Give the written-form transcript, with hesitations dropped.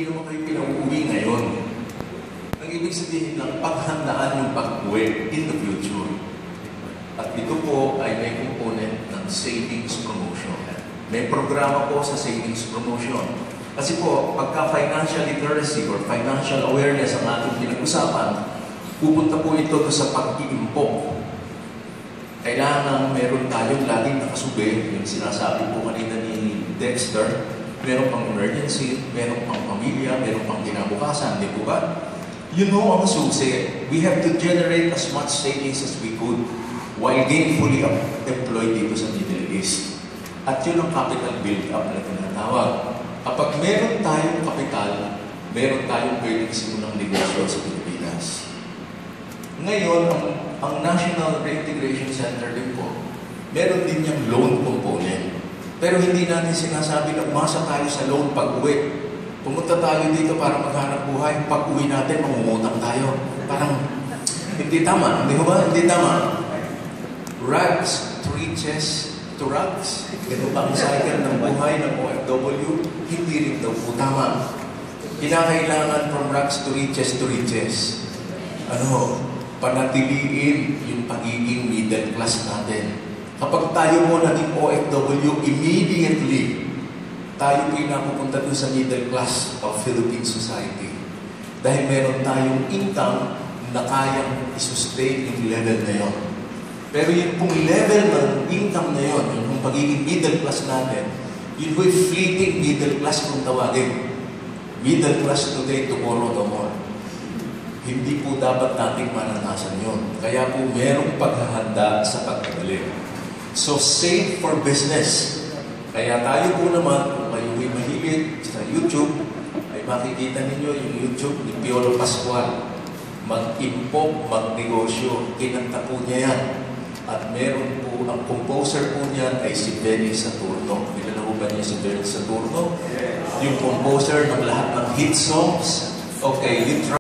hindi naman kayo pinauuwi ngayon. Ang ibig sabihin lang, paghandaan yung pag-uwi in the future. At ito po ay may component ng savings promotion. May programa po sa savings promotion. Kasi po, pagka financial literacy or financial awareness ang ating pinag-usapan, pupunta po ito sa pag-iimpok. Kailangan meron tayong laging nakasubi, yung sinasabi po kanina ni Dexter, meron pang emergency, meron pang pamilya, meron pang kinabukasan, di po ba? You know ang susi. We have to generate as much savings as we could while gainfully employed dito sa Middle East. At yun ang capital build-up na tinatawag. Kapag meron tayong kapital, meron tayong pwedeng simulang negosyo sa Pilipinas. Ngayon, ang National Reintegration Center din po, meron din yung loan component. Pero hindi natin sinasabi na umasa tayo sa loan pag-uwi. Pumunta tayo dito para maghanap buhay. Pag-uwi natin, mangungutang tayo. Parang, hindi tama. Hindi ba? Hindi tama. Rags to riches to rags. Ito ang cycle ng buhay ng OFW. Hindi rin daw po tama. Kinakailangan from rags to riches. Panatiliin yung pagiging middle class natin. Kapag tayo mo naging OFW, immediately, tayo po'y napupunta doon sa middle class of Philippine society. Dahil meron tayong income na kayang isustain yung level na yun. Pero yung pong level ng income na yun, yung pagiging middle class natin, yun po'y fleeting middle class kung tawagin. Middle class today, tomorrow, no more. Hindi po dapat nating mananasan yun. Kaya po merong paghahanda sa pagkagaling. So, save for business. Kaya tayo po naman, kung kayo'y mahilig sa YouTube, ay makikita ninyo yung YouTube ni Piolo Pascual. Mag-impok, mag-negosyo. Kinanta po niya yan. At meron po, ang composer po niyan ay si Benny Saturno. Kilala po ba niya si Benny Saturno? Yung composer ng lahat ng hit songs. Okay, you try.